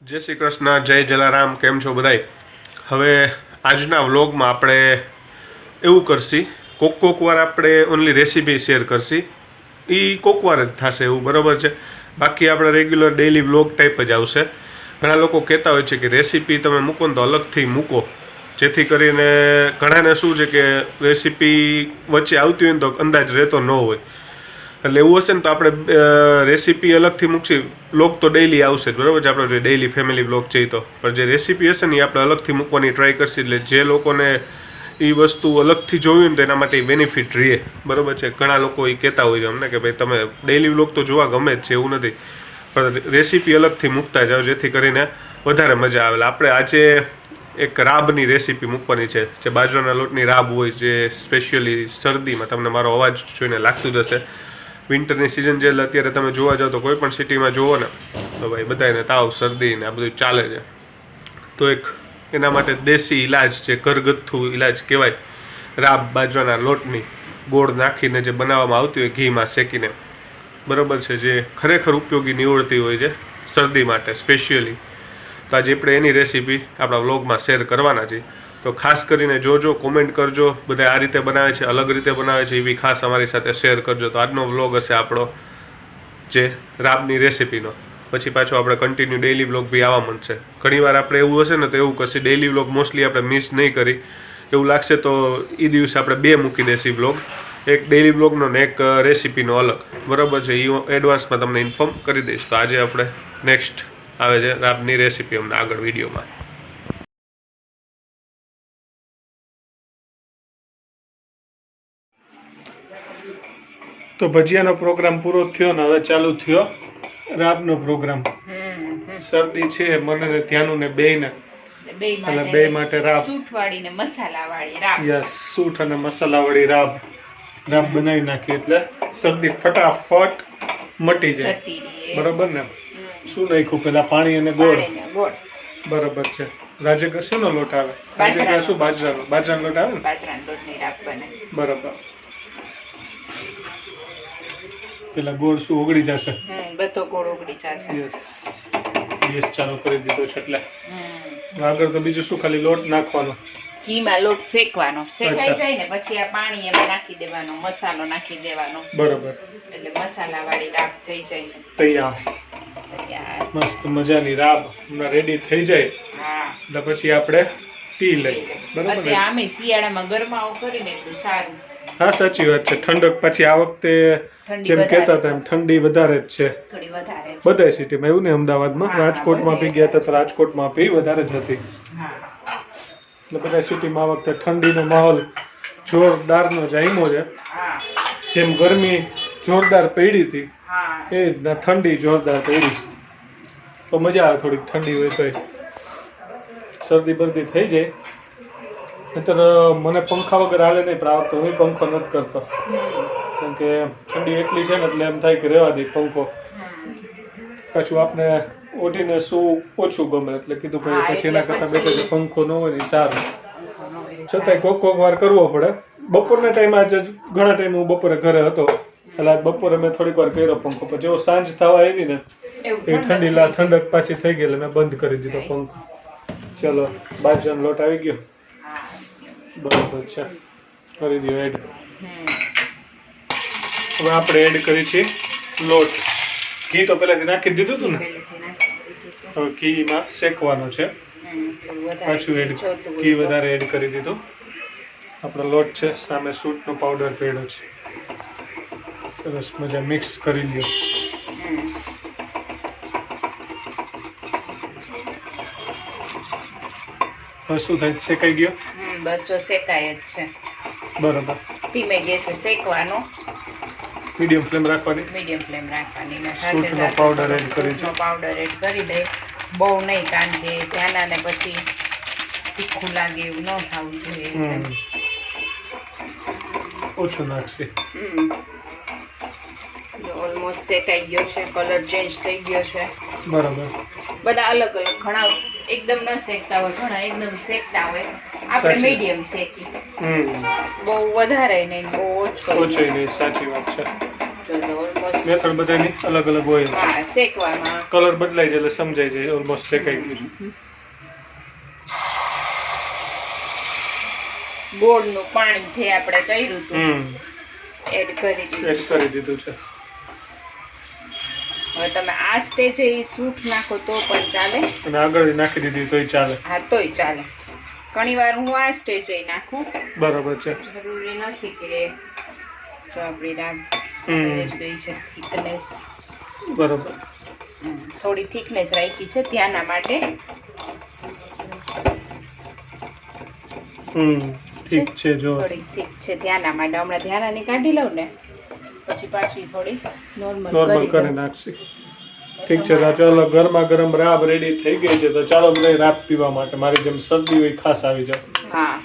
જય શ્રી કૃષ્ણ, જય જલારામ. કેમ છો બધાય? હવે આજના વ્લોગમાં આપણે એવું કરશી, કોક વાર આપણે ઓનલી રેસીપી શેર કરશી. એ કોક વાર જ થશે એવું, બરાબર છે. બાકી આપણે રેગ્યુલર ડેઈલી વ્લોગ ટાઈપ જ આવશે. ઘણા લોકો કહેતા હોય છે કે રેસીપી તમે મૂકો ને તો અલગથી મૂકો, જેથી કરીને ઘણાને શું છે કે રેસીપી વચ્ચે આવતી હોય ને તો અંદાજ રહેતો ન હોય. એટલે એવું હશે ને તો આપણે રેસીપી અલગથી મૂકશી. વ્લોગ તો ડેઈલી આવશે જ, બરાબર છે. આપણો જે ડેઈલી ફેમિલી વ્લોગ છે એ તો, પણ જે રેસીપી હશે ને એ આપણે અલગથી મૂકવાની ટ્રાય કરશી. એટલે જે લોકોને એ વસ્તુ અલગથી જોવી ને તો એના માટે બેનિફિટ રહે, બરાબર છે. ઘણા લોકો એ કહેતા હોય છે અમને કે ભાઈ તમે ડેઈલી વ્લોગ તો જોવા ગમે જ છે, એવું નથી, પણ રેસીપી અલગથી મૂકતા જાઓ જેથી કરીને વધારે મજા આવે. આપણે આજે એક રાબની રેસીપી મૂકવાની છે, જે બાજરાના લોટની રાબ હોય, જે સ્પેશિયલી શરદીમાં તમને મારો અવાજ જોઈને લાગતું જ હશે. વિન્ટરની સિઝન જે અત્યારે તમે જોવા જાઓ તો કોઈ પણ સિટીમાં જુઓ ને તો ભાઈ બધાને તાવ, શરદી ને આ બધું ચાલે છે. તો એક એના માટે દેશી ઇલાજ, જે ઘરગથ્થુ ઇલાજ કહેવાય, રાબ બાજરાના લોટની ગોળ નાખીને જે બનાવવામાં આવતી હોય ઘીમાં શેકીને, બરાબર છે, જે ખરેખર ઉપયોગી નીવડતી હોય છે શરદી માટે સ્પેશિયલી. તો આજે આપણે એની રેસીપી આપણા વ્લોગમાં શેર કરવાના છીએ. તો ખાસ કરીને જોજો, કોમેન્ટ કરજો. બધા આ રીતે બનાવે છે, અલગ રીતે બનાવે છે, એ બી ખાસ અમારી સાથે શેર કરજો. તો આજનો વ્લોગ હશે આપણો જે રાબની રેસીપીનો. પછી પાછો આપણે કન્ટિન્યુ ડેઈલી વ્લોગ બી આવવા માંડશે. ઘણીવાર આપણે એવું હશે ને તો એવું કરશે, ડેઈલી વ્લોગ મોસ્ટલી આપણે મિસ નહીં કરી. એવું લાગશે તો એ દિવસે આપણે બે મૂકી દેશી વ્લોગ, એક ડેઈલી વ્લોગનો ને એક રેસીપીનો અલગ, બરાબર છે. એ એડવાન્સમાં તમને ઇન્ફોર્મ કરી દઈશ. તો આજે આપણે નેક્સ્ટ આવે છે રાબની રેસીપી અમને આગળ વિડીયોમાં. તો ભજીયાનો પ્રોગ્રામ પૂરો થયો ને હવે ચાલુ થયો રાબનો પ્રોગ્રામ. શરદી છે મને ને ત્યાંનું ને બેયને, એટલે બે માટે રાબ, સૂઠવાળી ને મસાલાવાળી રાબ. યસ, સૂઠ અને મસાલાવાળી રાબ બનાવી નાખી એટલે શરદી ફટાફટ મટી જાય, બરોબર ને. શું નાખ્યું પેલા? પાણી અને ગોળ, બરોબર છે. રાજે શેનો લોટ આવે? રાજે શું બાજરાનો લોટ આવે ને? બાજરાનો લોટની રાબ બને, બરોબર. પેલા ગોળ શું ઓગળી જશે? બધો ગોળ ઓગળી જશે. યસ, ગેસ ચાલુ કરી દીધો છે એટલે આગળ તો બીજું શું, ખાલી લોટ નાખવાનો, ઘીમાં લોટ શેકવાનો, શેકાઈ જાય ને પછી આ પાણી એમાં નાખી દેવાનો, મસાલો નાખી દેવાનો, બરોબર. એટલે મસાલાવાળી રાબ થઈ જાય ને તૈયાર. મસ્ત મજાની રાબ રેડી થઈ જાય એટલે પછી આપણે પી લઈએ, બરોબર. આમે શિયાળામાં ગરમાવો કરીને એટલું સારું. હા, સાચી વાત છે. ઠંડક પછી આ વખતે જેમ કહેતા હતા એમ ઠંડી વધારે જ છે, થોડી વધારે બધા સિટીમાં. એવું ને, અમદાવાદમાં, રાજકોટમાં બી ગયા હતા તો રાજકોટમાં બી વધારે જ હતી. એટલે બધા સિટીમાં આ વખતે ઠંડીનો માહોલ જોરદારનો જામ્યો છે. જેમ ગરમી જોરદાર પડી હતી એ રીતના ઠંડી જોરદાર પડી. તો મજા આવે થોડીક ઠંડી હોય તો. શરદી બરદી થઈ જાય. નહીતર મને પંખા વગર હાલે નહીં, પણ આ વખતે હું પંખો નથી કરતો, કેમ કે ઠંડી એટલી છે ને એટલે એમ થાય કે રહેવા દે પંખો. પાછું આપણે ઓઢીને શું ઓછું ગમે, એટલે કીધું ભાઈ પછી એના કરતાં બેઠા પંખો ન હોય ને સારું. છતાંય કોક વાર કરવો પડે. બપોરના ટાઈમે આજે ઘણા ટાઈમ હું બપોરે ઘરે હતો, એટલે આજ બપોરે મેં થોડીક વાર કર્યો પંખો. પણ જેવો સાંજ થવા આવી ને એ ઠંડક પાછી થઈ ગઈ એટલે મેં બંધ કરી દીધો પંખો. ચલો, બાજરાનો લોટ આવી ગયો, બરાબર છે, કરી દો એડ. હવે આપણે એડ કરી છે લોટ. ઘી તો પહેલાથી નાખી દીધું હતું ને, હવે ઘીમાં શેકવાનો છે. પાછું ઘી વધારે એડ કરી દીધું. આપણો લોટ છે, સામે સૂટનો પાવડર પડ્યો છે, સરસ મજા મિક્સ કરી લ્યો. હવે શું થાય? શેકાઈ ગયો? બસ જો શેકાય જ છે, બરોબર. ધીમે ગેસે શેકવાનો, મીડિયમ ફ્લેમ રાખવાની, મીડિયમ ફ્લેમ રાખવાની ને સૂટનો પાવડર એડ કરી સૂટનો પાવડર એડ કરી દે. બહુ નહીં, કારણ કે ત્યાંના ને પછી તીખું લાગે એવું ન થવું જોઈએ, ઓછું નાખશે. ઓલમોસ્ટ શેકાઈ ગયો છે, કલર ચેન્જ થઈ ગયો છે, બરાબર. બધા અલગ અલગ, ઘણા એકદમ ન શેકતા હોય, ઘણા એકદમ શેકતા હોય. આપણે મીડિયમ શેકી, બહુ વધારે નહીં, બહુ ઓછો નહીં. સાચી વાત છે. જો તો ઓલમોસ્ટ મેથડ બધાની અલગ અલગ હોય. હા શેકવામાં કલર બદલાય છે એટલે સમજાય છે ઓલમોસ્ટ શેકાઈ ગયું છે. ગોળનું પાણી જે આપણે કર્યું હતું એડ કરી દીધું. એડ કરી દીધું છે. હવે તમે આ સ્ટેજે સૂંઠ નાખો તો પણ ચાલે અને આગળ નાખી દીધી તોય ચાલે. હા તોય ચાલે. ઘણી વાર હું આ સ્ટેજે નાખું. બરાબર છે. જરૂરી નથી કે જો આપણી રાબ ગઈ છે થિકનેસ. બરાબર. થોડી થિકનેસ રાખી છે ત્યાંના માટે. ઠીક છે. જો થોડી ઠીક છે ત્યાંના માટે. હમણાં ધ્યાનાની કાઢી લઉં ને પછી પાછી થોડી નોર્મલ કરી નાખશી. ઠીક છે. તો ચાલો ગરમા ગરમ રાબ રેડી થઈ ગઈ છે. તો ચાલો બધા રાબ પીવા માટે. મારી જેમ શરદી હોય ખાસ આવી જાવ. હા